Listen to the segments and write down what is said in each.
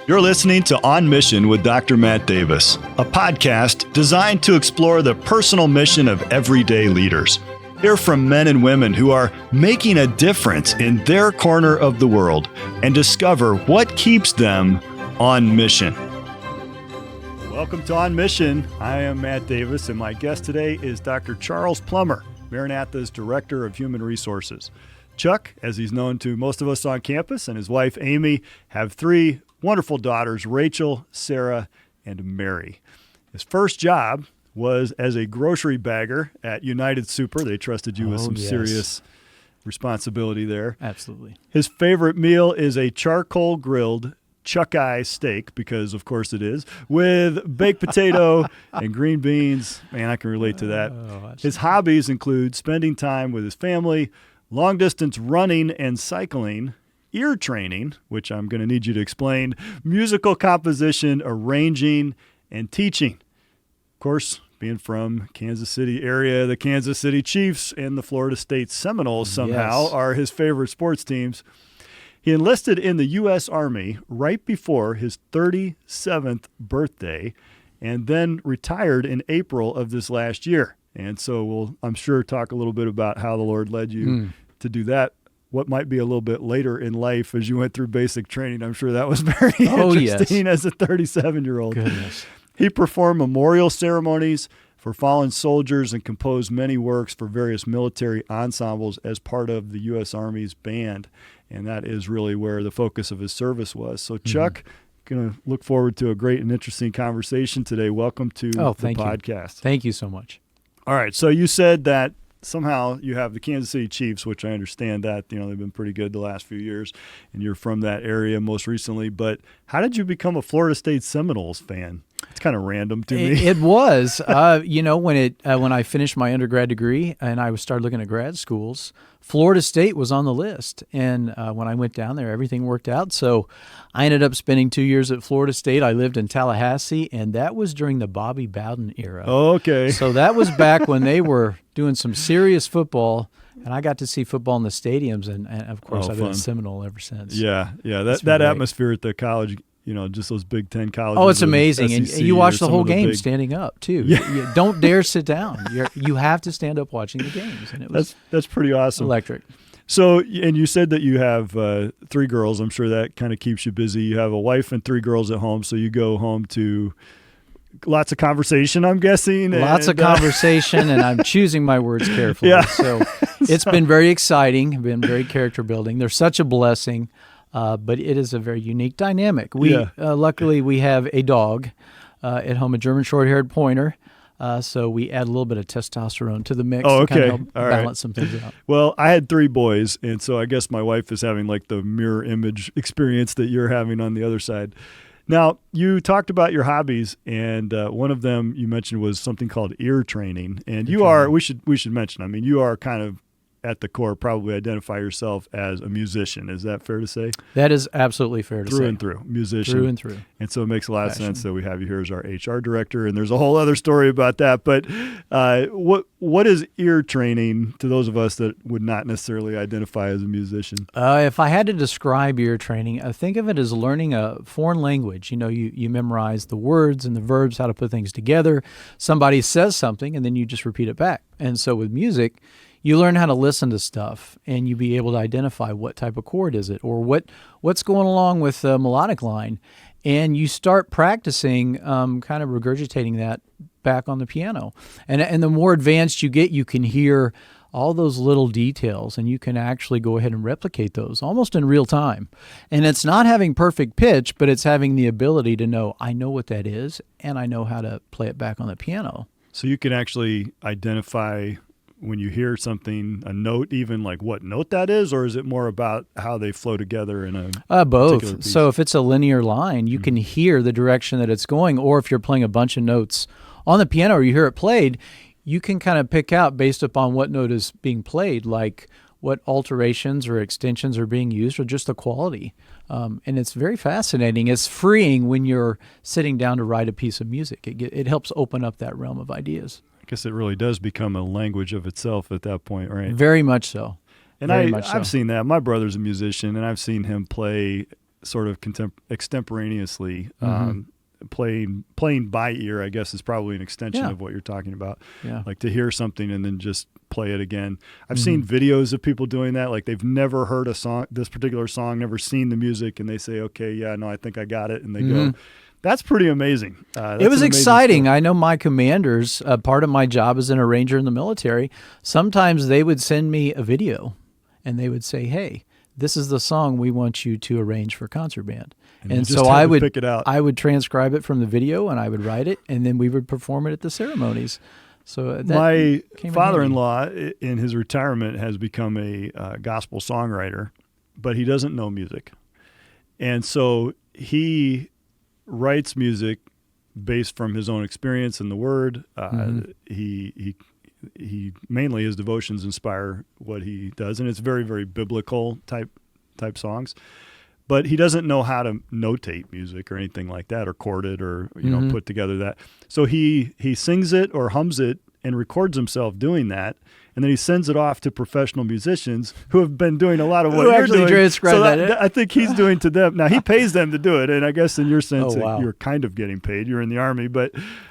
You're listening to On Mission with Dr. Matt Davis, a podcast designed to explore the personal mission of everyday leaders. Hear from men and women who are making a difference in their corner of the world and discover what keeps them on mission. Welcome to On Mission. I am Matt Davis, and my guest today is Dr. Charles Plummer, Maranatha's Director of Human Resources. Chuck, as he's known to most of us on campus, and his wife Amy have three wonderful daughters, Rachel, Sarah, and Mary. His first job was as a grocery bagger at United Super. They trusted you with some serious responsibility there. Absolutely. His favorite meal is a charcoal grilled chuck-eye steak, because of course it is, with baked potato and green beans. Man, I can relate to that. His hobbies include spending time with his family, long-distance running and cycling, ear training, which I'm going to need you to explain, musical composition, arranging, and teaching. Of course, being from Kansas City area, the Kansas City Chiefs and the Florida State Seminoles somehow are his favorite sports teams. He enlisted in the U.S. Army right before his 37th birthday and then retired in April of this last year. And so we'll, I'm sure, talk a little bit about how the Lord led you to do that. What might be a little bit later in life as you went through basic training. I'm sure that was very interesting as a 37-year-old. Goodness. He performed memorial ceremonies for fallen soldiers and composed many works for various military ensembles as part of the U.S. Army's band. And that is really where the focus of his service was. So, Chuck, going to look forward to a great and interesting conversation today. Welcome to the podcast. Thank you so much. All right. So you said that somehow you have the Kansas City Chiefs, which I understand that, they've been pretty good the last few years, and you're from that area most recently. But how did you become a Florida State Seminoles fan? It's kind of random to me. It was, when I finished my undergrad degree and I started looking at grad schools, Florida State was on the list. And when I went down there, everything worked out. So I ended up spending 2 years at Florida State. I lived in Tallahassee, and that was during the Bobby Bowden era. Oh, okay. So that was back when they were doing some serious football, and I got to see football in the stadiums. And of course, I've been a Seminole ever since. Yeah. That atmosphere at the college, just those Big Ten colleges. Oh, it's amazing. And you watch the whole game standing up, too. Yeah. You don't dare sit down. You have to stand up watching the games. And it was that's pretty awesome. Electric. So, and you said that you have three girls. I'm sure that kind of keeps you busy. You have a wife and three girls at home, so you go home to lots of conversation, I'm guessing. Lots of conversation, and I'm choosing my words carefully. Yeah. So it's been very exciting, been very character building. They're such a blessing. But it is a very unique dynamic. Luckily, we have a dog at home, a German short-haired pointer, so we add a little bit of testosterone to the mix to kind of help balance some things out. Well, I had three boys, and so I guess my wife is having like the mirror image experience that you're having on the other side. Now, you talked about your hobbies, and one of them you mentioned was something called ear training. And we should mention, you are kind of at the core probably identify yourself as a musician. Is that fair to say? That is absolutely fair to say. Through and through, musician. Through and through. And so it makes a lot of sense that we have you here as our HR director, and there's a whole other story about that. But what is ear training to those of us that would not necessarily identify as a musician? If I had to describe ear training, think of it as learning a foreign language. You memorize the words and the verbs, how to put things together. Somebody says something, and then you just repeat it back. And so with music, you learn how to listen to stuff, and you be able to identify what type of chord is it, or what's going along with the melodic line, and you start practicing, kind of regurgitating that back on the piano. And the more advanced you get, you can hear all those little details, and you can actually go ahead and replicate those almost in real time. And it's not having perfect pitch, but it's having the ability to know, I know what that is, and I know how to play it back on the piano. So you can actually identify when you hear something, a note, even like what note that is, or is it more about how they flow together in a both. particular piece? So if it's a linear line, you can hear the direction that it's going, or if you're playing a bunch of notes on the piano or you hear it played, you can kind of pick out based upon what note is being played, like what alterations or extensions are being used, or just the quality. And it's very fascinating. It's freeing when you're sitting down to write a piece of music. It helps open up that realm of ideas. I guess it really does become a language of itself at that point, right? Very much so. And I've seen that. My brother's a musician, and I've seen him play sort of extemporaneously. Playing by ear, I guess, is probably an extension of what you're talking about. Yeah. Like to hear something and then just play it again. I've seen videos of people doing that. Like they've never heard this particular song, never seen the music, and they say, okay, yeah, no, I think I got it. And they go, that's pretty amazing. It was exciting. I know my commanders, part of my job as an arranger in the military, sometimes they would send me a video and they would say, hey, this is the song we want you to arrange for concert band. And so I would pick it out. I would transcribe it from the video and I would write it, and then we would perform it at the ceremonies. So my father-in-law in his retirement has become a gospel songwriter, but he doesn't know music. And so he writes music based from his own experience in the Word. He mainly, his devotions inspire what he does, and it's very, very biblical type songs. But he doesn't know how to notate music or anything like that, or chord it, or put together that. So he sings it or hums it and records himself doing that, and then he sends it off to professional musicians who have been doing a lot of what you're doing. Transcribe that I think he's doing to them. Now he pays them to do it, and I guess in your sense you're kind of getting paid. You're in the Army, but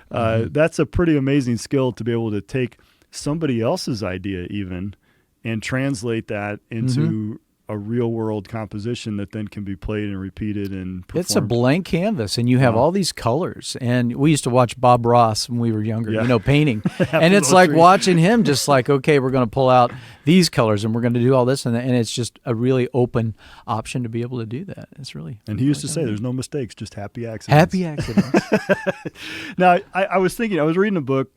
that's a pretty amazing skill to be able to take somebody else's idea even and translate that into a real world composition that then can be played and repeated and performed. It's a blank canvas, and you have all these colors. And we used to watch Bob Ross when we were younger, painting. And it's like watching him just like, okay, we're going to pull out these colors and we're going to do all this. And it's just a really open option to be able to do that. It's really. And he used to say there's no mistakes, just happy accidents. Happy accidents. Now, I was thinking, I was reading a book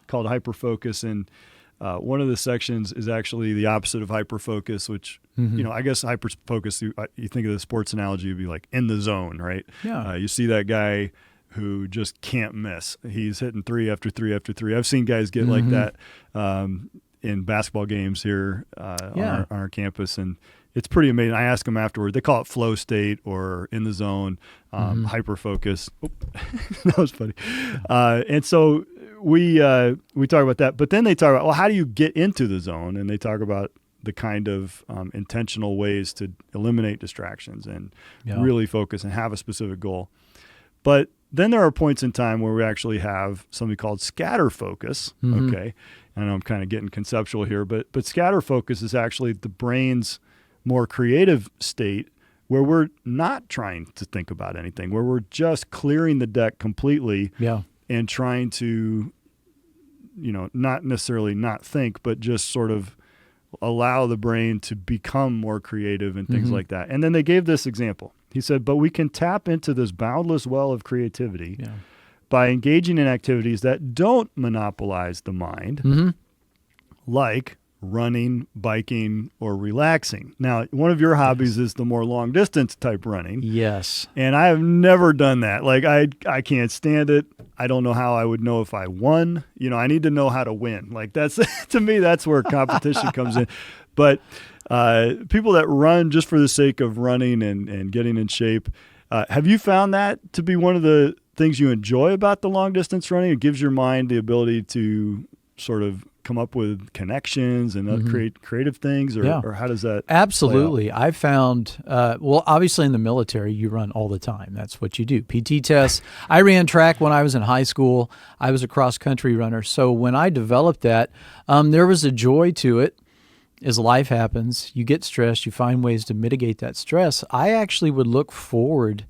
called Hyperfocus, and one of the sections is actually the opposite of hyperfocus, which, I guess hyperfocus, you think of the sports analogy, would be like in the zone, right? Yeah. You see that guy who just can't miss. He's hitting 3 after 3 after 3. I've seen guys get like that in basketball games here on our campus, and it's pretty amazing. I ask them afterward. They call it flow state or in the zone, hyperfocus. Oh, that was funny. And so we talk about that, but then they talk about, well, how do you get into the zone? And they talk about the kind of intentional ways to eliminate distractions and really focus and have a specific goal. But then there are points in time where we actually have something called scatter focus. Okay. And I'm kind of getting conceptual here, but scatter focus is actually the brain's more creative state where we're not trying to think about anything, where we're just clearing the deck completely and trying to, not necessarily not think, but just sort of allow the brain to become more creative and things like that. And then they gave this example. He said, but we can tap into this boundless well of creativity by engaging in activities that don't monopolize the mind, like running, biking, or relaxing. Now, one of your hobbies is the more long distance type running. Yes. And I have never done that. Like I can't stand it. I don't know how I would know if I won. I need to know how to win. Like that's, to me, that's where competition comes in. But people that run just for the sake of running and getting in shape, have you found that to be one of the things you enjoy about the long distance running? It gives your mind the ability to sort of come up with connections and create creative things, or how does that Absolutely. I found, obviously in the military, you run all the time. That's what you do. PT tests. I ran track when I was in high school. I was a cross-country runner. So when I developed that, there was a joy to it. As life happens, you get stressed, you find ways to mitigate that stress. I actually would look forward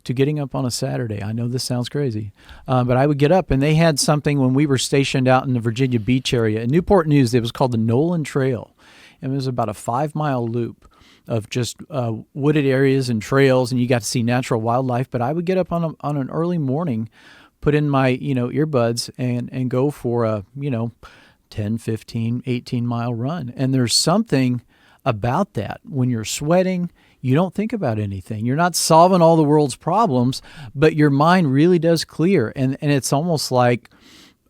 to getting up on a Saturday. I know this sounds crazy, but I would get up, and they had something when we were stationed out in the Virginia Beach area. In Newport News, it was called the Nolan Trail, and it was about a 5-mile loop of just wooded areas and trails, and you got to see natural wildlife. But I would get up on an early morning, put in my earbuds, and go for a 10, 15, 18-mile run. And there's something about that. When you're sweating, you don't think about anything. You're not solving all the world's problems, but your mind really does clear. And it's almost like,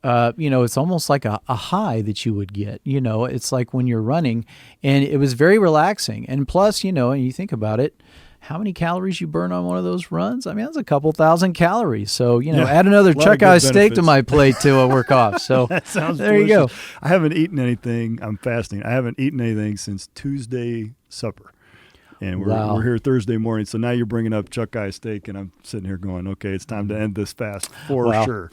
it's almost like a high that you would get. It's like when you're running, and it was very relaxing. And plus, and you think about it, how many calories you burn on one of those runs? I mean, that's a couple thousand calories. So, add another chuck eye steak to my plate to work off. So that sounds there delicious. you go. I haven't eaten anything. I'm fasting. I haven't eaten anything since Tuesday supper. And Wow. we're here Thursday morning, so now you're bringing up chuck eye steak, and I'm sitting here going, okay, it's time to end this fast for Wow. sure.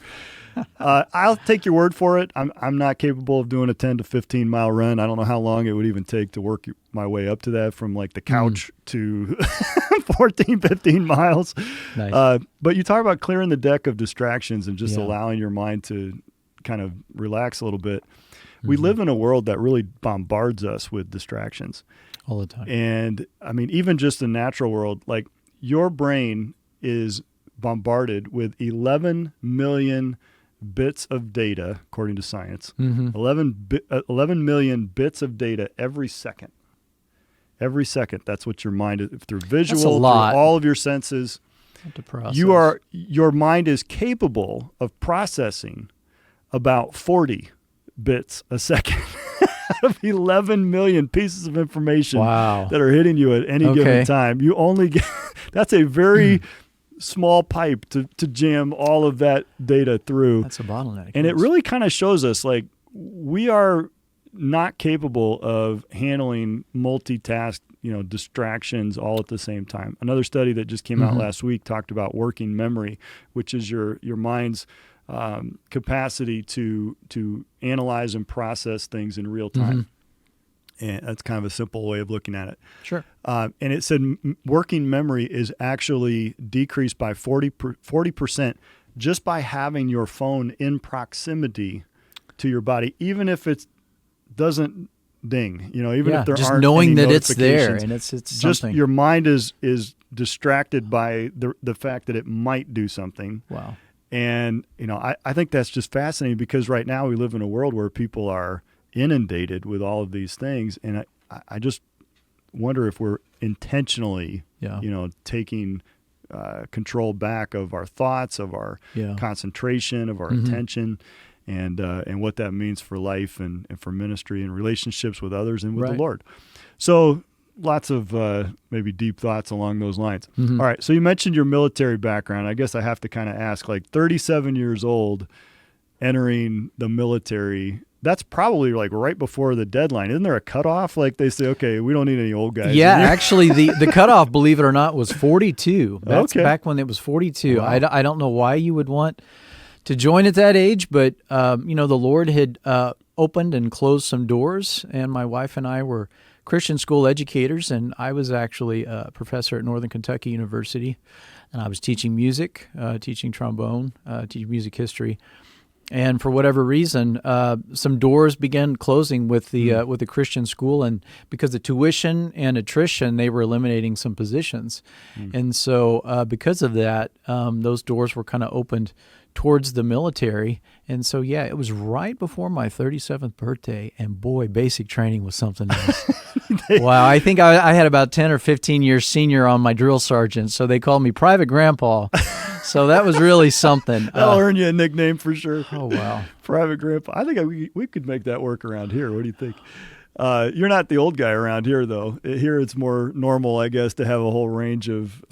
I'll take your word for it. I'm not capable of doing a 10 to 15 mile run. I don't know how long it would even take to work my way up to that from like the couch to 14, 15 miles. Nice. But you talk about clearing the deck of distractions and just Yeah. allowing your mind to kind of relax a little bit. We live in a world that really bombards us with distractions. All the time. And I mean, even just the natural world, like your brain is bombarded with 11 million bits of data, according to science. 11 million bits of data every second. Every second. That's what your mind is through visual, through lot. all of your senses. To process. Your mind is capable of processing about 40 bits a second out of 11 million pieces of information Wow. that are hitting you at any given time. You only get that's a very small pipe to jam all of that data through. That's a bottleneck. And it really kind of shows us like we are not capable of handling multitask, distractions all at the same time. Another study that just came out last week talked about working memory, which is your mind's capacity to analyze and process things in real time. And that's kind of a simple way of looking at it. Sure. And it said working memory is actually decreased by 40% just by having your phone in proximity to your body, even if it doesn't ding, even if there just aren't knowing any that it's there notifications. and it's just something. your mind is distracted by the fact that it might do something. Wow. And, I think that's just fascinating because right now we live in a world where people are inundated with all of these things. And I just wonder if we're intentionally, taking control back of our thoughts, of our concentration, of our attention, and what that means for life and for ministry and relationships with others and with the Lord. So lots of maybe deep thoughts along those lines. All right. So you mentioned your military background. I guess I have to kind of ask, like 37 years old, entering the military, that's probably like right before the deadline. Isn't there a cutoff? Like they say, okay, we don't need any old guys. Yeah, actually the cutoff, believe it or not, was 42. That's back when it was 42. Wow. I don't know why you would want to join at that age, but the Lord had opened and closed some doors, and my wife and I were Christian school educators, and I was actually a professor at Northern Kentucky University, and I was teaching music, teaching trombone, teaching music history. And for whatever reason, some doors began closing with the Christian school, and because of tuition and attrition, they were eliminating some positions. And so because of that, those doors were kind of opened towards the military. And so, it was right before my 37th birthday, and boy, basic training was something else. Wow, I think I had about 10 or 15 years senior on my drill sergeant, so they called me Private Grandpa. So that was really something. That'll earn you a nickname for sure. Oh, wow. Private Grandpa. I think we could make that work around here. What do you think? You're not the old guy around here, though. Here it's more normal, I guess, to have a whole range of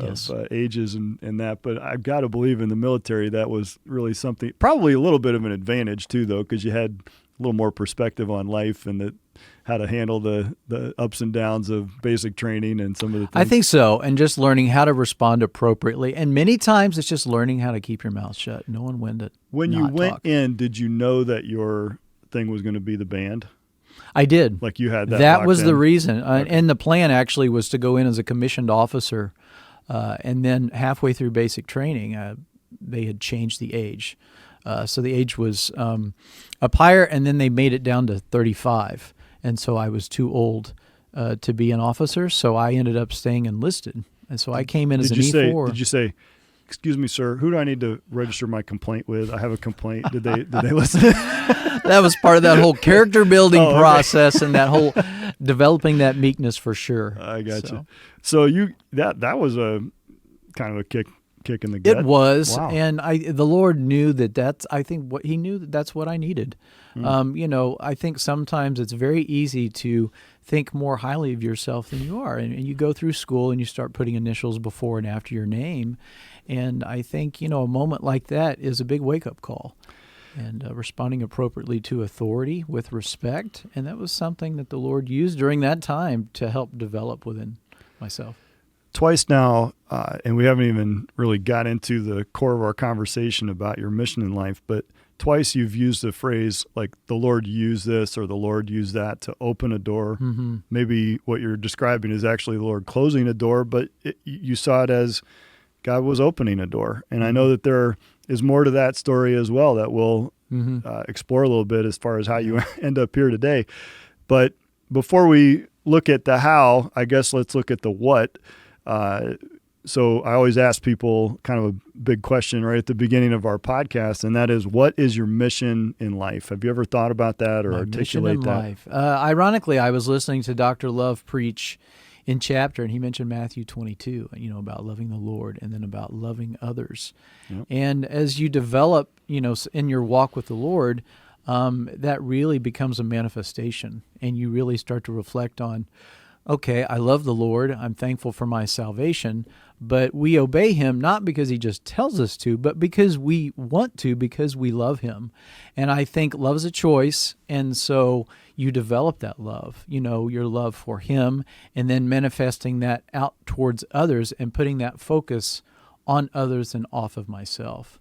ages and that. But I've got to believe in the military that was really something, probably a little bit of an advantage, too, though, because you had a little more perspective on life and how to handle the ups and downs of basic training and some of the things. I think so, and just learning how to respond appropriately. And many times it's just learning how to keep your mouth shut, knowing when to When you not went talk. in, did you know that your thing was going to be the band? I did. Like you had that That locked was the in? reason. And the plan actually was to go in as a commissioned officer, and then halfway through basic training, they had changed the age. So the age was up higher, and then they made it down to 35. And so I was too old to be an officer, so I ended up staying enlisted. And so I came in as an E4. Did you say, "Excuse me, sir, who do I need to register my complaint with? I have a complaint." Did they listen? That was part of that whole character building Oh, okay. process and that whole developing that meekness for sure. I got you. So that was a kind of a kick in the gut. It was, Wow. and the Lord knew that's. I think what He knew that's what I needed. I think sometimes it's very easy to think more highly of yourself than you are, and you go through school and you start putting initials before and after your name, and I think a moment like that is a big wake up call, and responding appropriately to authority with respect, and that was something that the Lord used during that time to help develop within myself. Twice now, and we haven't even really got into the core of our conversation about your mission in life, but twice you've used the phrase like the Lord used this or the Lord used that to open a door. Mm-hmm. Maybe what you're describing is actually the Lord closing a door, but you saw it as God was opening a door. And I know that there is more to that story as well that we'll explore a little bit as far as how you end up here today. But before we look at the how, I guess let's look at the what. So I always ask people kind of a big question right at the beginning of our podcast, and that is, what is your mission in life? Have you ever thought about that or articulate that? Life. Ironically, I was listening to Dr. Love preach in chapter, and he mentioned Matthew 22, about loving the Lord and then about loving others. Yep. And as you develop, in your walk with the Lord, that really becomes a manifestation, and you really start to reflect on, okay, I love the Lord, I'm thankful for my salvation, but we obey him not because he just tells us to, but because we want to, because we love him. And I think love is a choice, and so you develop that love, your love for him, and then manifesting that out towards others and putting that focus on others and off of myself.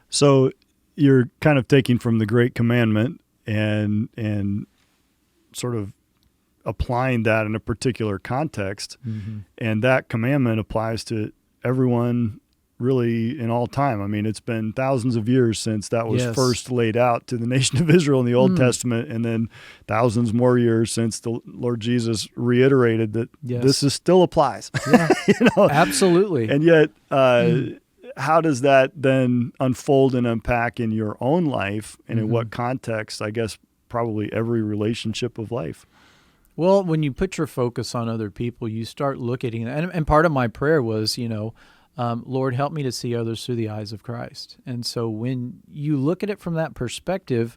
So you're kind of taking from the Great Commandment and sort of applying that in a particular context. Mm-hmm. And that commandment applies to everyone really in all time. I mean, it's been thousands of years since that was first laid out to the nation of Israel in the Old Testament, and then thousands more years since the Lord Jesus reiterated that this is still applies. Yeah, absolutely. And yet, how does that then unfold and unpack in your own life, and in what context? I guess probably every relationship of life. Well, when you put your focus on other people, you start looking, and part of my prayer was, Lord, help me to see others through the eyes of Christ. And so when you look at it from that perspective,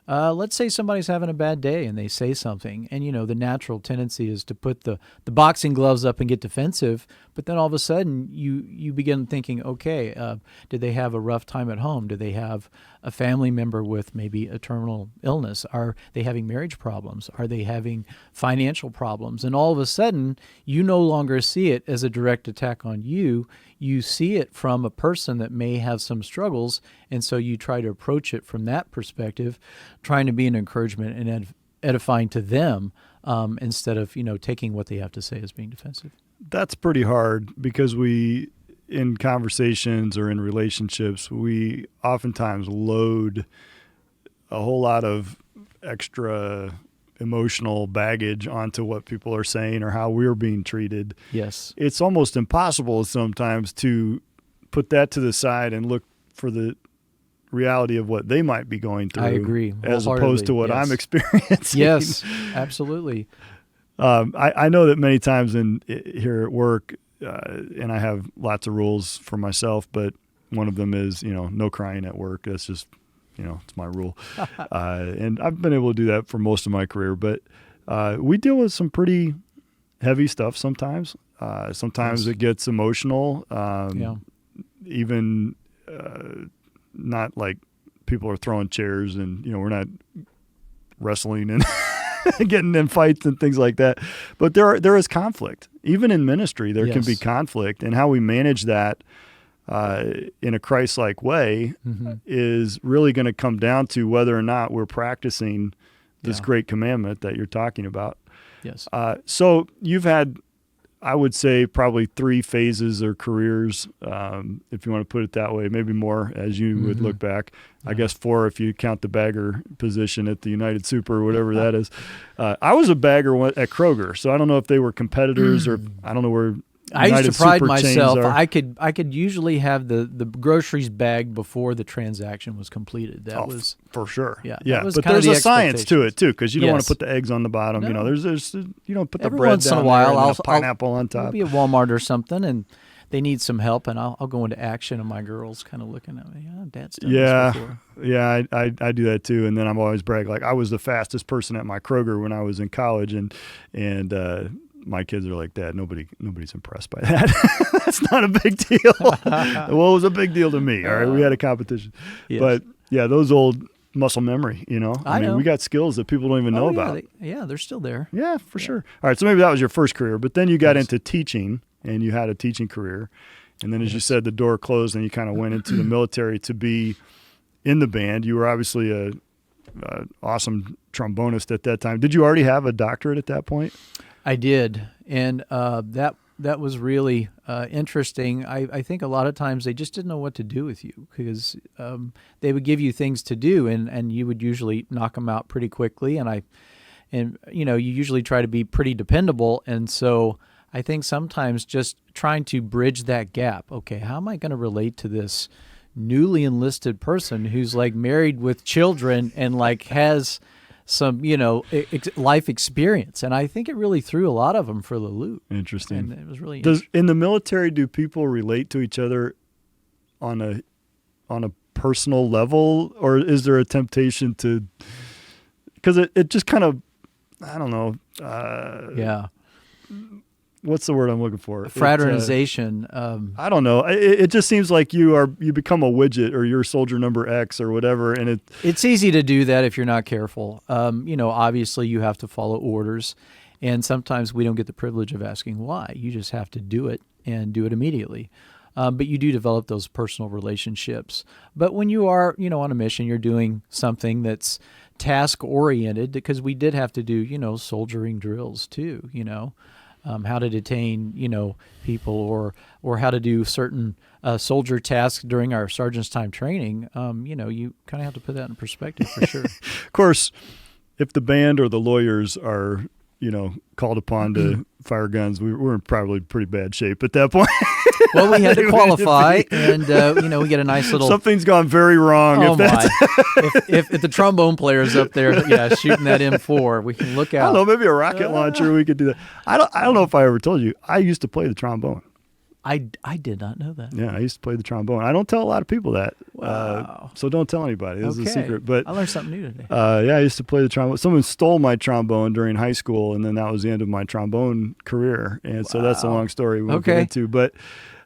let's say somebody's having a bad day and they say something, and the natural tendency is to put the boxing gloves up and get defensive, but then all of a sudden you begin thinking, okay, did they have a rough time at home? Do they have a family member with maybe a terminal illness? Are they having marriage problems? Are they having financial problems? And all of a sudden, you no longer see it as a direct attack on you. You see it from a person that may have some struggles, and so you try to approach it from that perspective, trying to be an encouragement and edifying to them instead of taking what they have to say as being defensive. That's pretty hard because in conversations or in relationships, we oftentimes load a whole lot of extra emotional baggage onto what people are saying or how we're being treated. Yes. It's almost impossible sometimes to put that to the side and look for the reality of what they might be going through. I agree. As opposed to what I'm experiencing. Yes, absolutely. I know that many times here at work, and I have lots of rules for myself, but one of them is, no crying at work. That's just, it's my rule. And I've been able to do that for most of my career, but we deal with some pretty heavy stuff sometimes. Sometimes it gets emotional. Even not like people are throwing chairs and, we're not wrestling and getting in fights and things like that. But there is conflict. Even in ministry, there can be conflict, and how we manage that in a Christ-like way is really going to come down to whether or not we're practicing this great commandment that you're talking about. Yes. So you've had, I would say, probably 3 phases or careers, if you want to put it that way, maybe more as you would look back. I guess 4 if you count the bagger position at the United Super or whatever that is. I was a bagger at Kroger, so I don't know if they were competitors or I don't know where I United used to pride Super myself. chains are. I could usually have the groceries bagged before the transaction was completed. That was for sure. Yeah. But there's a science to it too, because you don't want to put the eggs on the bottom. No. There's you don't put the Every bread once down in a while, there and I'll a pineapple on top. I'll be at Walmart or something, and they need some help, and I'll go into action, and my girl's kind of looking at me. Oh, Dad's done this before. Yeah, I do that too, and then I'm always brag like I was the fastest person at my Kroger when I was in college, and my kids are like, Dad, nobody's impressed by that. That's not a big deal. Well, it was a big deal to me. All right, we had a competition, but yeah, those old muscle memory, you know? I mean, know. we got skills that people don't even know about. They're still there. Yeah, for sure. All right, so maybe that was your first career, but then you got into teaching, and you had a teaching career. And then, as you said, the door closed, and you kind of went into the military to be in the band. You were obviously a awesome trombonist at that time. Did you already have a doctorate at that point? I did, and that was really interesting. I think a lot of times they just didn't know what to do with you, because they would give you things to do, and you would usually knock them out pretty quickly. And you usually try to be pretty dependable, and so I think sometimes just trying to bridge that gap. Okay, how am I going to relate to this newly enlisted person who's like married with children and like has some, life experience? And I think it really threw a lot of them for the loop. Interesting. And it was really interesting. In the military, do people relate to each other on a personal level, or is there a temptation to, because it just kind of, I don't know. What's the word I'm looking for? Fraternization. I don't know. It just seems like you become a widget, or you're soldier number X or whatever, and it's easy to do that if you're not careful. Obviously you have to follow orders, and sometimes we don't get the privilege of asking why. You just have to do it, and do it immediately. But you do develop those personal relationships. But when you are, on a mission, you're doing something that's task-oriented, because we did have to do, soldiering drills too, how to detain, people, or how to do certain soldier tasks during our sergeant's time training. You kind of have to put that in perspective for sure. Of course, if the band or the lawyers are, called upon to fire guns, we're in probably pretty bad shape at that point. Well, we had to qualify, and we get a nice little. Something's gone very wrong. Oh my! if the trombone player's up there, shooting that M4, we can look out. I don't know, maybe a rocket launcher. We could do that. I don't know if I ever told you. I used to play the trombone. I did not know that. Yeah, I used to play the trombone. I don't tell a lot of people that. Wow. So don't tell anybody. This is a secret. But I learned something new today. I used to play the trombone. Someone stole my trombone during high school, and then that was the end of my trombone career. And so that's a long story we won't get into. But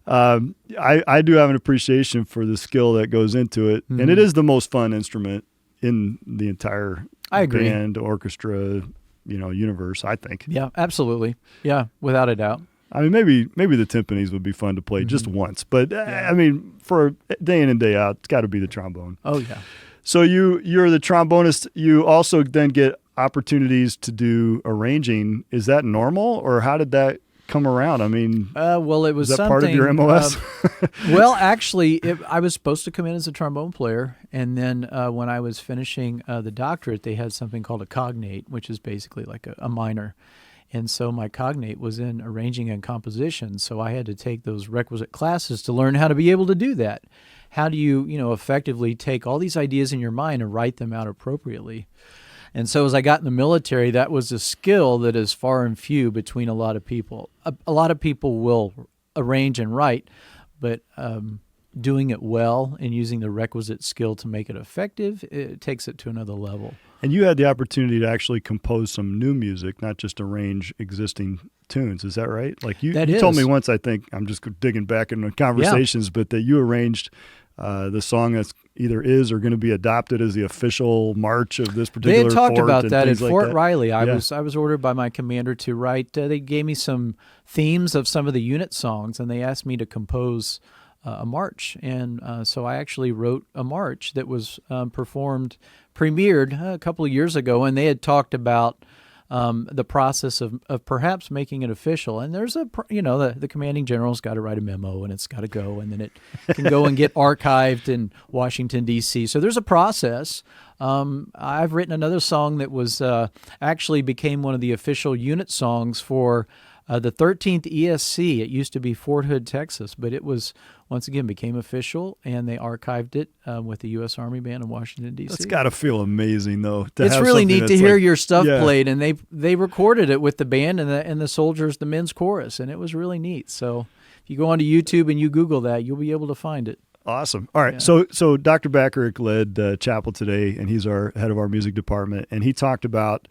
I do have an appreciation for the skill that goes into it. Mm-hmm. And it is the most fun instrument in the entire band, orchestra, universe, I think. Yeah, absolutely. Yeah, without a doubt. I mean, maybe the timpanis would be fun to play just once, but I mean, for day in and day out, it's got to be the trombone. Oh yeah. So you're the trombonist. You also then get opportunities to do arranging. Is that normal, or how did that come around? I mean, well, it was is that something, part of your MOS? Well, actually, I was supposed to come in as a trombone player, and then when I was finishing the doctorate, they had something called a cognate, which is basically like a minor. And so my cognate was in arranging and composition, so I had to take those requisite classes to learn how to be able to do that. How do you, effectively take all these ideas in your mind and write them out appropriately? And so as I got in the military, that was a skill that is far and few between a lot of people. A lot of people will arrange and write, but doing it well and using the requisite skill to make it effective, it takes it to another level. And you had the opportunity to actually compose some new music, not just arrange existing tunes. Is that right? Like you told me once, I think, I'm just digging back in the conversations, but that you arranged the song that's either is or going to be adopted as the official march of this particular fort. They had talked about that at Fort Riley. I was ordered by my commander to write. They gave me some themes of some of the unit songs, and they asked me to compose a march. And so I actually wrote a march that was premiered a couple of years ago, and they had talked about the process of perhaps making it official. And there's the commanding general's got to write a memo, and it's got to go, and then it can go and get archived in Washington, D.C. So there's a process. I've written another song that was actually became one of the official unit songs for the 13th ESC. It used to be Fort Hood, Texas, but it was, once again, became official, and they archived it with the U.S. Army Band in Washington, D.C. That's got to feel amazing, though. It's really neat to hear your stuff played, and they recorded it with the band and the soldiers, the men's chorus, and it was really neat. So if you go onto YouTube and you Google that, you'll be able to find it. Awesome. All right. Yeah. So Dr. Backerick led chapel today, and he's our head of our music department, and he talked about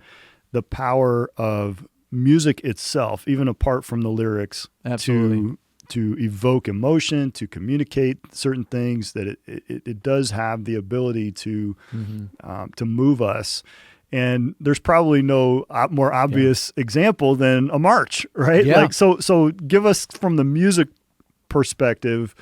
the power of music itself, even apart from the lyrics, Absolutely. to evoke emotion, to communicate certain things, that it does have the ability to move us. And there's probably no more obvious example than a march, right? Yeah. Like, so give us, from the music perspective,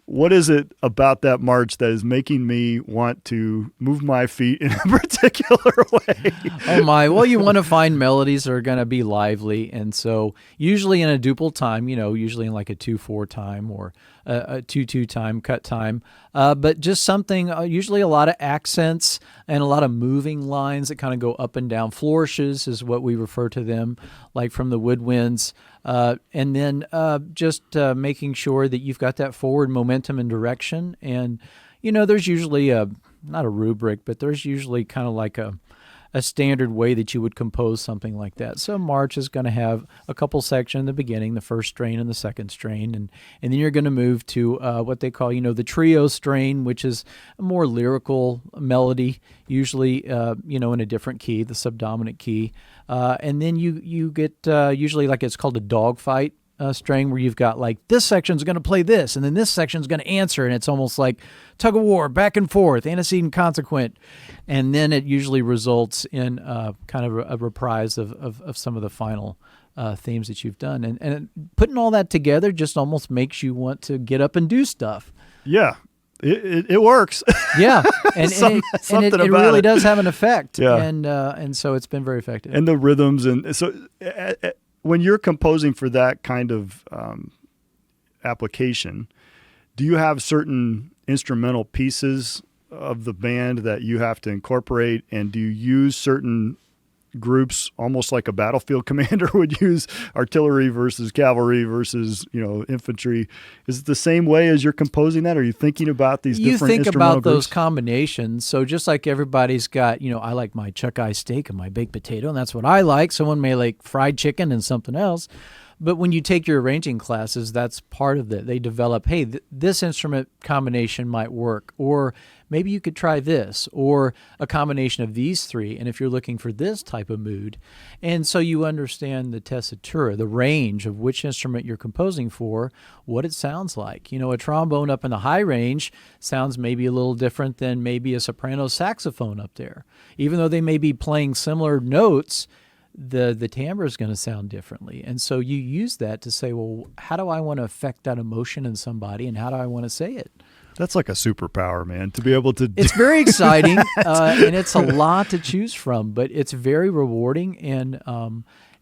what is it about that march that is making me want to move my feet in a particular way? Oh my! Well, you want to find melodies that are going to be lively, and so usually in a duple time, usually in like a 2/4 time or a 2/2 time, cut time, but just something. Usually a lot of accents and a lot of moving lines that kind of go up and down. Flourishes is what we refer to them, like from the woodwinds. And then just making sure that you've got that forward momentum and direction. And, there's usually not a rubric, but there's usually kind of like a standard way that you would compose something like that. So march is going to have a couple sections in the beginning, the first strain and the second strain, and then you're going to move to what they call, the trio strain, which is a more lyrical melody, usually, in a different key, the subdominant key. And then you get usually, like, it's called a dogfight string, where you've got like this section's going to play this, and then this section's going to answer, and it's almost like tug of war, back and forth, antecedent, consequent, and then it usually results in kind of a reprise of some of the final themes that you've done, and putting all that together just almost makes you want to get up and do stuff. Yeah. It works. Yeah, and it really does have an effect. Yeah. And so it's been very effective. And the rhythms, and so when you're composing for that kind of application, do you have certain instrumental pieces of the band that you have to incorporate, and do you use certain groups almost like a battlefield commander would use, artillery versus cavalry versus infantry? Is it the same way as you're composing that? Are you thinking about these different instrumental groups? You think about those combinations. So just like everybody's got, I like my chuck eye steak and my baked potato, and that's what I like. Someone may like fried chicken and something else. But when you take your arranging classes, that's part of it. They develop, hey, this instrument combination might work, or maybe you could try this, or a combination of these three, and if you're looking for this type of mood. And so you understand the tessitura, the range of which instrument you're composing for, what it sounds like. A trombone up in the high range sounds maybe a little different than maybe a soprano saxophone up there. Even though they may be playing similar notes, the timbre is going to sound differently. And so you use that to say, well, how do I want to affect that emotion in somebody, and how do I want to say it? That's like a superpower, man, to be able to do. It's very exciting, and it's a lot to choose from, but it's very rewarding, and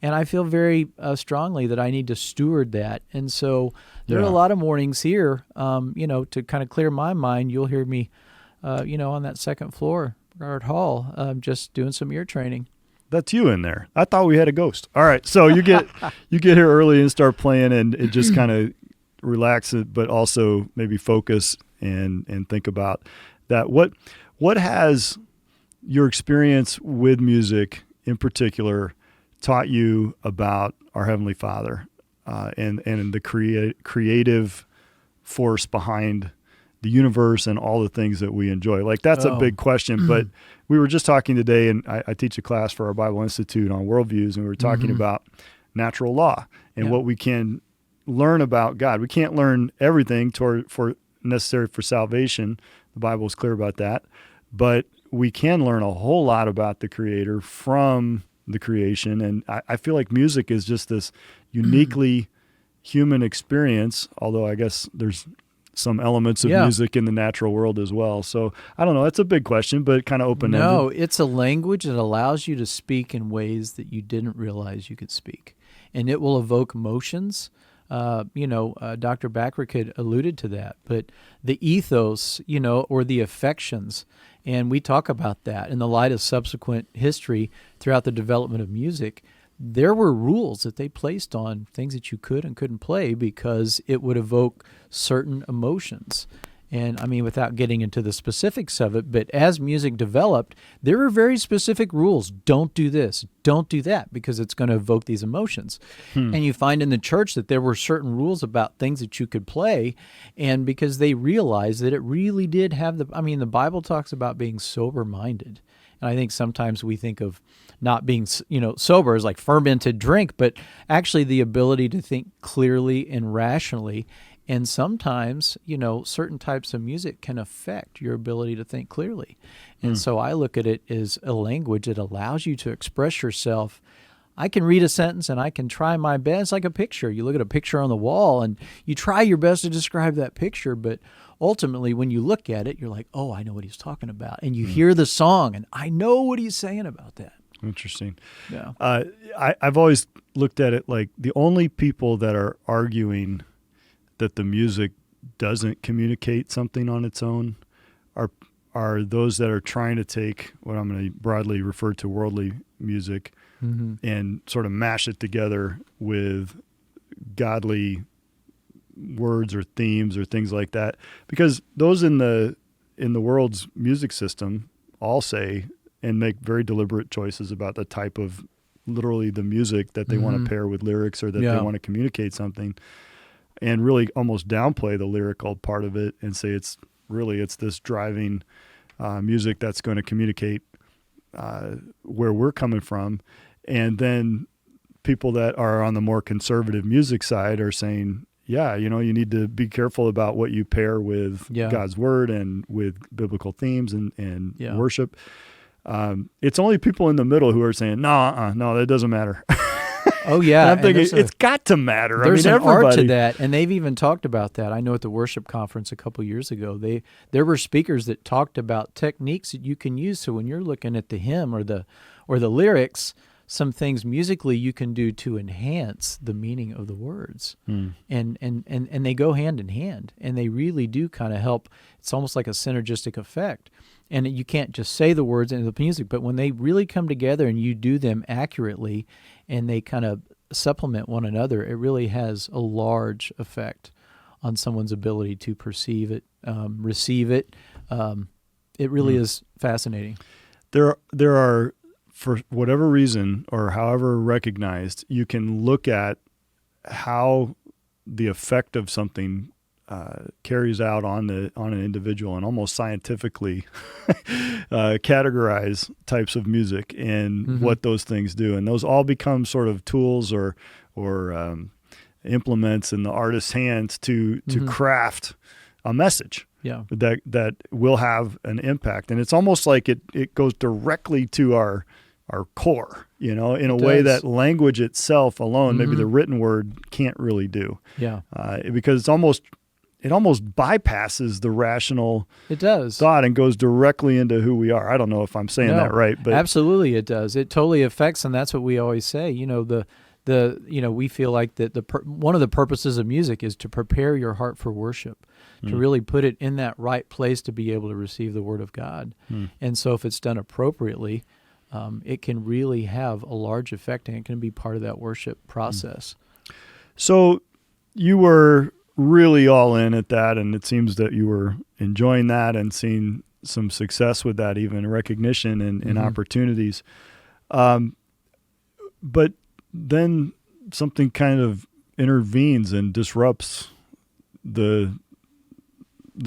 I feel very strongly that I need to steward that. And so there are a lot of mornings here, to kind of clear my mind. You'll hear me, on that second floor, Guard Hall, just doing some ear training. That's you in there. I thought we had a ghost. All right, so you get here early and start playing, and it just kind of relax it, but also maybe focus and think about that. What has your experience with music in particular taught you about our Heavenly Father and the creative force behind the universe and all the things that we enjoy? Like, that's a big question, but we were just talking today, and I teach a class for our Bible Institute on worldviews, and we were talking about natural law and what we can learn about God. We can't learn everything for necessary for salvation. The Bible is clear about that, but we can learn a whole lot about the Creator from the creation. And I feel like music is just this uniquely human experience, although I guess there's some elements of music in the natural world as well. So I don't know. That's a big question, but kind of open-ended. No, it's a language that allows you to speak in ways that you didn't realize you could speak. And it will evoke emotions. Dr. Backrack had alluded to that, but the ethos, or the affections, and we talk about that in the light of subsequent history throughout the development of music. There were rules that they placed on things that you could and couldn't play because it would evoke certain emotions. And I mean, without getting into the specifics of it, but as music developed, there were very specific rules. Don't do this, don't do that, because it's going to evoke these emotions. And you find in the church that there were certain rules about things that you could play, and because they realized that it really did have the Bible talks about being sober-minded. And I think sometimes we think of not being, sober as like fermented drink, but actually the ability to think clearly and rationally. And sometimes, certain types of music can affect your ability to think clearly. And so I look at it as a language that allows you to express yourself. I can read a sentence and I can try my best, like a picture. You look at a picture on the wall and you try your best to describe that picture, but ultimately when you look at it, you're like, oh, I know what he's talking about. And you hear the song and I know what he's saying about that. Interesting. Yeah. I've always looked at it like the only people that are arguing that the music doesn't communicate something on its own are those that are trying to take what I'm going to broadly refer to worldly music and sort of mash it together with godly words or themes or things like that. Because those in the world's music system all say and make very deliberate choices about the type of literally the music that they want to pair with lyrics or that they want to communicate something, and really almost downplay the lyrical part of it and say it's this driving music that's going to communicate where we're coming from. And then people that are on the more conservative music side are saying, you need to be careful about what you pair with God's word and with biblical themes and worship. It's only people in the middle who are saying, no, that doesn't matter. Oh, yeah. And I'm thinking it's got to matter. There's an everybody. art to that, and they've even talked about that. I know at the worship conference a couple years ago, there were speakers that talked about techniques that you can use. So when you're looking at the hymn or the lyrics, some things musically you can do to enhance the meaning of the words. And they go hand in hand, and they really do kind of help. It's almost like a synergistic effect. And you can't just say the words into the music, but when they really come together and you do them accurately and they kind of supplement one another, it really has a large effect on someone's ability to perceive it, receive it. It really is fascinating. There are, for whatever reason or however recognized, you can look at how the effect of something carries out on an individual and almost scientifically categorize types of music and what those things do. And those all become sort of tools or implements in the artist's hands to craft a message that will have an impact. And it's almost like it goes directly to our core, in a way that language itself alone, maybe the written word, can't really do. Yeah. Because it almost bypasses the rational thought and goes directly into who we are. I don't know if I'm saying that right, but absolutely it does. It totally affects, and that's what we always say. We feel like that one of the purposes of music is to prepare your heart for worship, to really put it in that right place to be able to receive the Word of God. And so if it's done appropriately, it can really have a large effect, and it can be part of that worship process. So you were really all in at that, and it seems that you were enjoying that and seeing some success with that, even recognition and opportunities. But then something kind of intervenes and disrupts the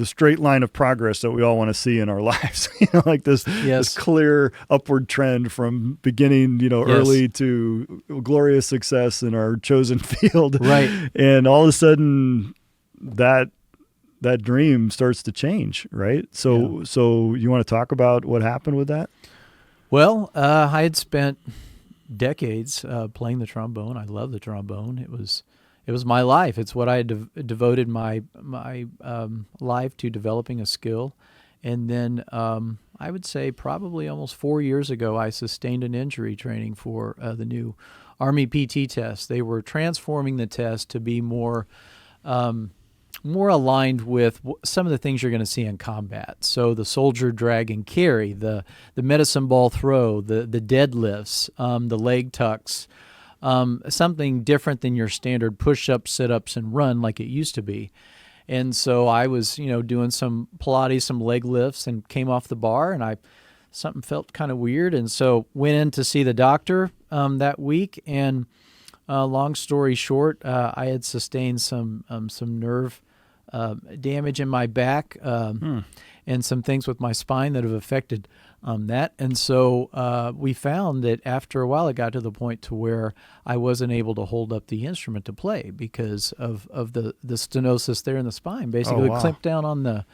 straight line of progress that we all want to see in our lives, like this clear upward trend from beginning, early to glorious success in our chosen field. Right. And all of a sudden that dream starts to change. Right. So you want to talk about what happened with that? Well, I had spent decades playing the trombone. I love the trombone. It was my life. It's what I had devoted my life to, developing a skill. And then I would say probably almost 4 years ago, I sustained an injury training for the new Army PT test. They were transforming the test to be more aligned with some of the things you're going to see in combat. So the soldier drag and carry, the medicine ball throw, the deadlifts, the leg tucks, something different than your standard push-ups, sit-ups, and run like it used to be. And so I was, doing some Pilates, some leg lifts, and came off the bar, and something felt kind of weird, and so went in to see the doctor that week. And long story short, I had sustained some nerve damage in my back and some things with my spine that have affected that. And so we found that after a while it got to the point to where I wasn't able to hold up the instrument to play because of the stenosis there in the spine. Basically, it clamped down on the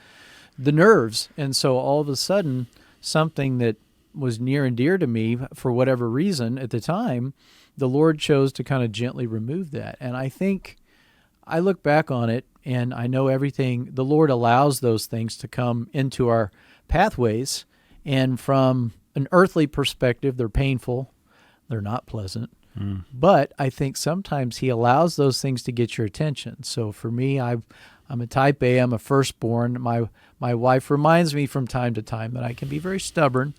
nerves. And so all of a sudden, something that was near and dear to me for whatever reason at the time, the Lord chose to kind of gently remove that. And I think I look back on it and I know everything, the Lord allows those things to come into our pathways. And from an earthly perspective, they're painful. They're not pleasant. But I think sometimes he allows those things to get your attention. So for me, I'm a type A. I'm a firstborn. My wife reminds me from time to time that I can be very stubborn.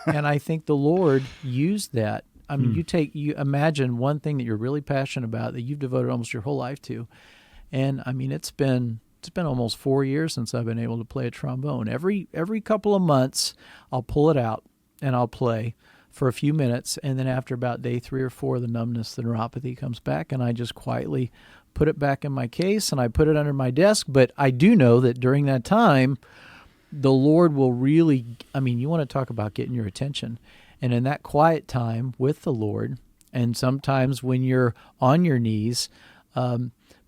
And I think the Lord used that. I mean, you imagine one thing that you're really passionate about that you've devoted almost your whole life to. And I mean, it's been almost 4 years since I've been able to play a trombone. Every couple of months, I'll pull it out and I'll play for a few minutes. And then after about day 3 or 4, the numbness, the neuropathy comes back, and I just quietly put it back in my case and I put it under my desk. But I do know that during that time, the Lord will really, I mean, you want to talk about getting your attention. And in that quiet time with the Lord, and sometimes when you're on your knees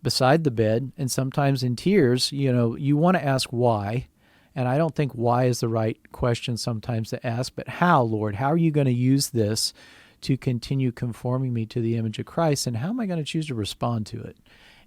beside the bed, and sometimes in tears, you want to ask why. And I don't think why is the right question sometimes to ask, but how, Lord? How are you going to use this to continue conforming me to the image of Christ? And how am I going to choose to respond to it?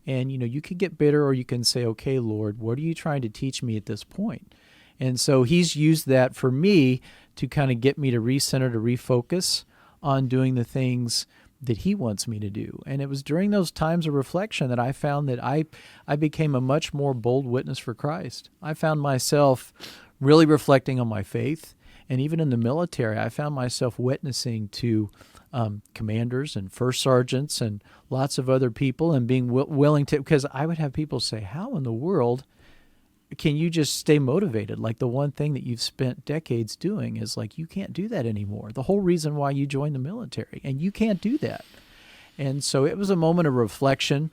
And, you could get bitter, or you can say, okay, Lord, what are you trying to teach me at this point? And so he's used that for me to kind of get me to recenter, to refocus on doing the things that he wants me to do. And it was during those times of reflection that I found that I became a much more bold witness for Christ. I found myself really reflecting on my faith. And even in the military, I found myself witnessing to commanders and first sergeants and lots of other people, and being willing to, because I would have people say, how in the world can you just stay motivated? Like, the one thing that you've spent decades doing is like, you can't do that anymore. The whole reason why you joined the military, and you can't do that. And so it was a moment of reflection.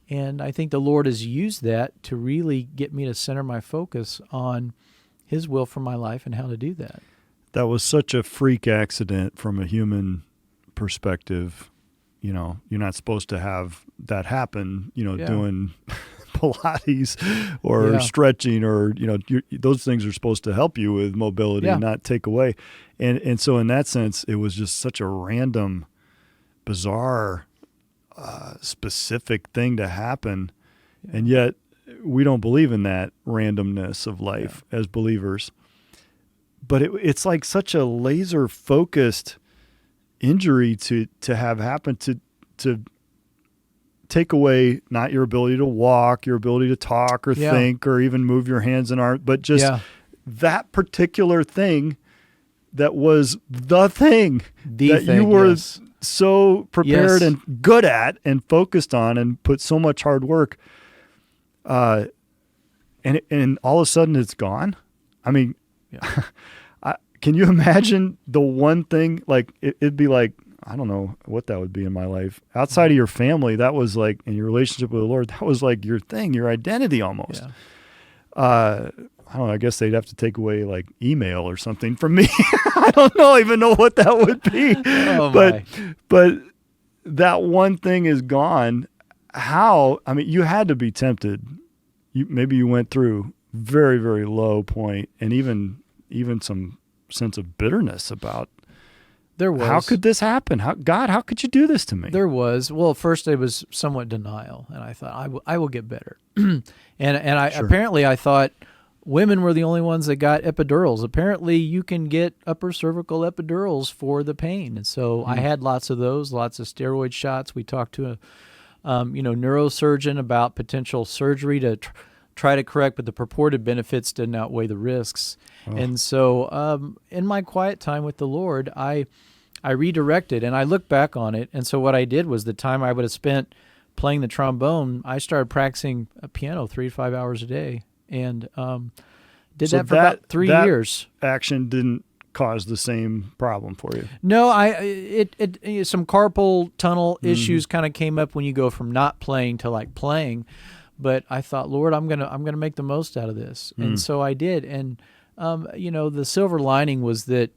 And I think the Lord has used that to really get me to center my focus on his will for my life and how to do that. That was such a freak accident from a human perspective. You're not supposed to have that happen, doing Pilates or stretching, or those things are supposed to help you with mobility, not take away. And so in that sense, it was just such a random, bizarre, specific thing to happen. And yet we don't believe in that randomness of life as believers. But it's like such a laser focused injury to have happen, to take away not your ability to walk, your ability to talk or think or even move your hands and arms, but just that particular thing that was the thing you were so prepared and good at and focused on and put so much hard work. And all of a sudden it's gone. I mean, can you imagine the one thing, like it'd be like, I don't know what that would be in my life. Outside of your family, that was like, in your relationship with the Lord, that was like your thing, your identity almost. Yeah. I don't know, I guess they'd have to take away like email or something from me. I don't even know what that would be. But that one thing is gone. How? I mean, you had to be tempted. Maybe you went through very, very low point, and even some sense of bitterness about, there was. How could this happen? How could you do this to me? There was. Well, first it was somewhat denial, and I thought I will get better. Apparently I thought women were the only ones that got epidurals. Apparently you can get upper cervical epidurals for the pain, and so I had lots of those, lots of steroid shots. We talked to a neurosurgeon about potential surgery to try to correct, but the purported benefits didn't outweigh the risks. Oh. And so in my quiet time with the Lord, I redirected, and I looked back on it. And so what I did was, the time I would have spent playing the trombone, I started practicing a piano 3 to 5 hours a day, and did that for about 3 years. Action didn't cause the same problem for you? No, some carpal tunnel issues kind of came up when you go from not playing to like playing. But I thought, Lord, I'm gonna make the most out of this, and so I did. And the silver lining was that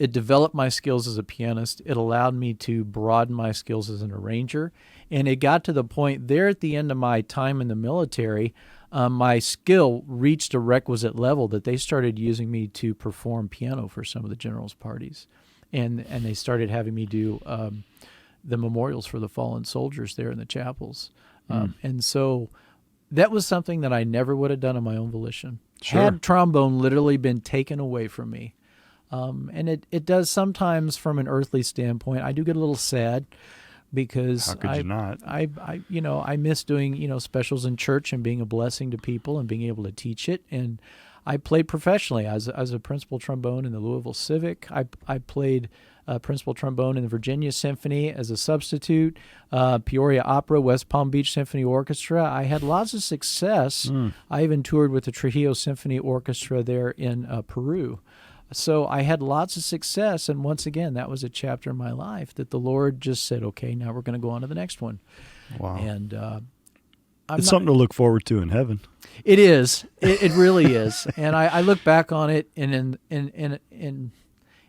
it developed my skills as a pianist. It allowed me to broaden my skills as an arranger, and it got to the point there at the end of my time in the military. My skill reached a requisite level that they started using me to perform piano for some of the generals' parties, and they started having me do the memorials for the fallen soldiers there in the chapels. And so that was something that I never would have done on my own volition. Sure. Had trombone literally been taken away from me. And it does sometimes from an earthly standpoint. I do get a little sad because How could you not? I miss doing, specials in church and being a blessing to people and being able to teach it. And I played professionally as a principal trombone in the Louisville Civic. I played principal trombone in the Virginia Symphony as a substitute, Peoria Opera, West Palm Beach Symphony Orchestra. I had lots of success. I even toured with the Trujillo Symphony Orchestra there in Peru. So I had lots of success, and once again, that was a chapter in my life that the Lord just said, okay, now we're going to go on to the next one. Wow. And it's something to look forward to in heaven. It is. It really is. And I look back on it in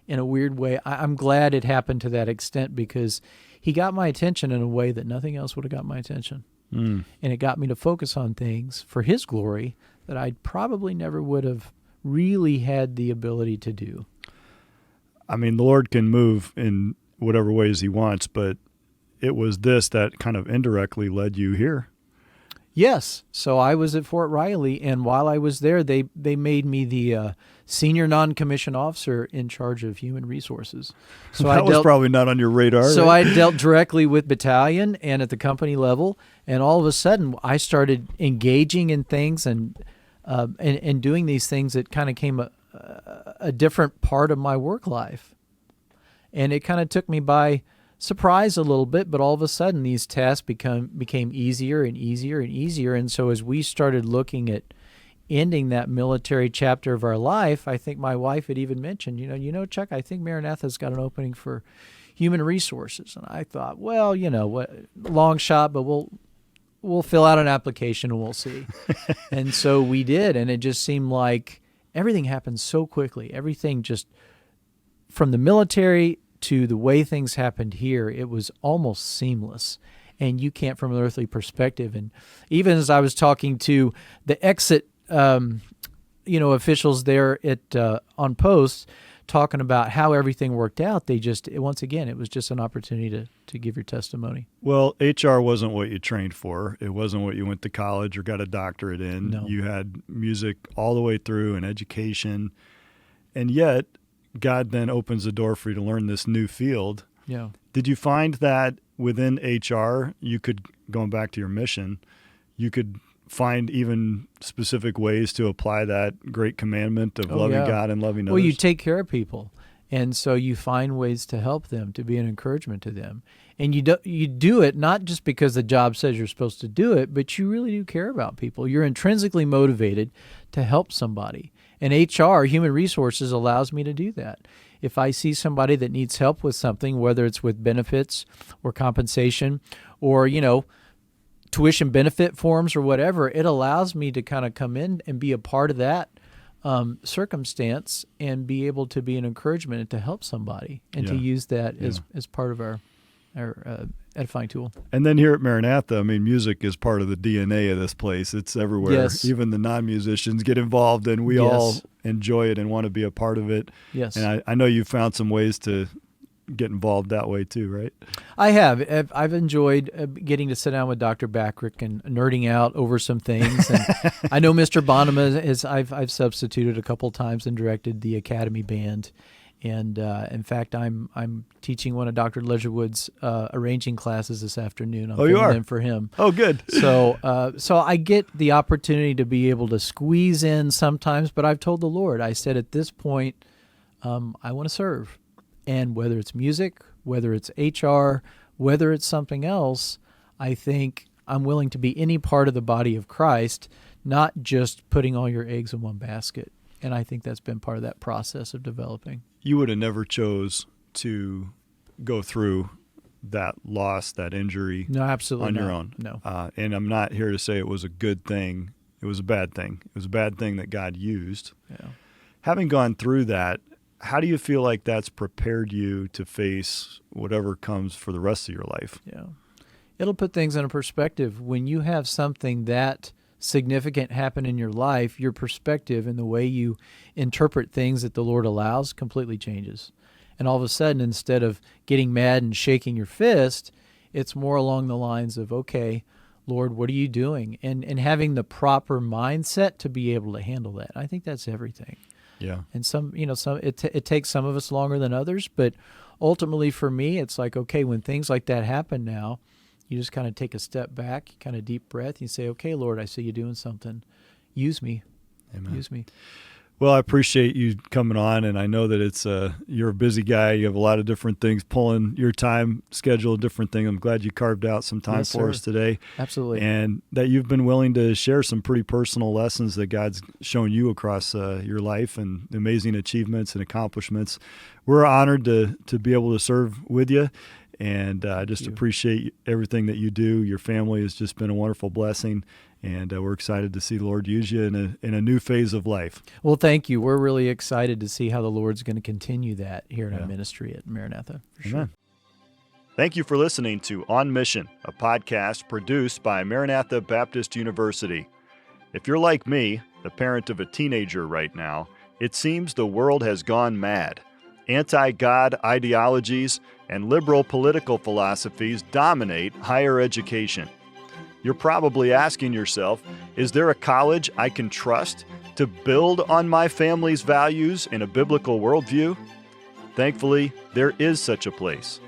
a weird way. I'm glad it happened to that extent because he got my attention in a way that nothing else would have got my attention. And it got me to focus on things for his glory that I probably never would have really had the ability to do. I mean, the Lord can move in whatever ways he wants, but it was this that kind of indirectly led you here. Yes. So I was at Fort Riley, and while I was there, they made me the senior non-commissioned officer in charge of human resources. So that was probably not on your radar. So right? I dealt directly with battalion and at the company level, and all of a sudden I started engaging in things and doing these things that kind of came a different part of my work life. And it kind of took me by surprise a little bit, but all of a sudden these tasks became easier and easier and easier. And so as we started looking at ending that military chapter of our life, I think my wife had even mentioned, Chuck, I think Maranatha's got an opening for human resources. And I thought, well, what, long shot, but we'll fill out an application and we'll see. And so we did, and it just seemed like everything happened so quickly. Everything just, from the military to the way things happened here, it was almost seamless. And you can't from an earthly perspective. And even as I was talking to the exit officials there at on post, talking about how everything worked out, once again, it was just an opportunity to give your testimony. Well, HR wasn't what you trained for. It wasn't what you went to college or got a doctorate in. No. You had music all the way through and education. And yet, God then opens the door for you to learn this new field. Yeah. Did you find that within HR, you could, going back to your mission, you could find even specific ways to apply that great commandment of loving God and loving others? Well, you take care of people, and so you find ways to help them, to be an encouragement to them. And you do it not just because the job says you're supposed to do it, but you really do care about people. You're intrinsically motivated to help somebody. And HR, human resources, allows me to do that. If I see somebody that needs help with something, whether it's with benefits or compensation or, tuition benefit forms or whatever, it allows me to kind of come in and be a part of that circumstance and be able to be an encouragement and to help somebody and to use that as part of our edifying tool. And then here at Maranatha, I mean, music is part of the DNA of this place. It's everywhere. Yes. Even the non-musicians get involved, and we all enjoy it and want to be a part of it. Yes. And I know you've found some ways to get involved that way too, right? I have. I've enjoyed getting to sit down with Dr. Backrick and nerding out over some things. And I know Mr. Bonham I've substituted a couple times and directed the Academy Band. And in fact, I'm teaching one of Dr. Ledgerwood's arranging classes this afternoon. I'm filling in for him. Oh, good. So I get the opportunity to be able to squeeze in sometimes, but I've told the Lord, I said at this point, I want to serve. And whether it's music, whether it's HR, whether it's something else, I think I'm willing to be any part of the body of Christ, not just putting all your eggs in one basket. And I think that's been part of that process of developing. You would have never chose to go through that loss, that injury No, absolutely on not. your own. No. And I'm not here to say it was a good thing. It was a bad thing. It was a bad thing that God used. Yeah. Having gone through that, how do you feel like that's prepared you to face whatever comes for the rest of your life? Yeah. It'll put things in a perspective. When you have something that significant happen in your life, your perspective and the way you interpret things that the Lord allows completely changes. And all of a sudden, instead of getting mad and shaking your fist, it's more along the lines of, okay, Lord, what are you doing? And having the proper mindset to be able to handle that. I think that's everything. Yeah. And it takes some of us longer than others, but ultimately for me, it's like, okay, when things like that happen now, you just kind of take a step back, kind of deep breath, and you say, okay, Lord, I see you doing something. Use me. Amen. Use me. Well, I appreciate you coming on, and I know that it's you're a busy guy. You have a lot of different things pulling your time schedule, different things. I'm glad you carved out some time for us today. Absolutely. And that you've been willing to share some pretty personal lessons that God's shown you across your life and amazing achievements and accomplishments. We're honored to be able to serve with you, and I just appreciate everything that you do. Your family has just been a wonderful blessing. And we're excited to see the Lord use you in a new phase of life. Well, thank you. We're really excited to see how the Lord's going to continue that here in our ministry at Maranatha. For sure. Thank you for listening to On Mission, a podcast produced by Maranatha Baptist University. If you're like me, the parent of a teenager right now, it seems the world has gone mad. Anti-God ideologies and liberal political philosophies dominate higher education. You're probably asking yourself, is there a college I can trust to build on my family's values in a biblical worldview? Thankfully, there is such a place.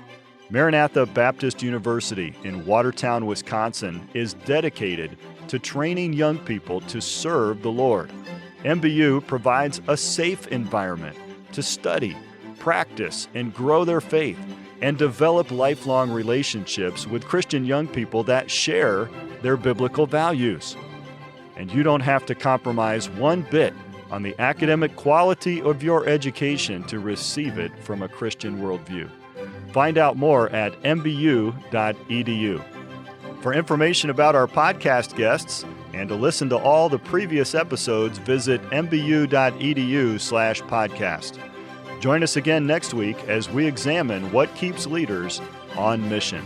Maranatha Baptist University in Watertown, Wisconsin is dedicated to training young people to serve the Lord. MBU provides a safe environment to study, practice, and grow their faith, and develop lifelong relationships with Christian young people that share their biblical values. And you don't have to compromise one bit on the academic quality of your education to receive it from a Christian worldview. Find out more at mbu.edu. For information about our podcast guests and to listen to all the previous episodes, visit mbu.edu/podcast. Join us again next week as we examine what keeps leaders on mission.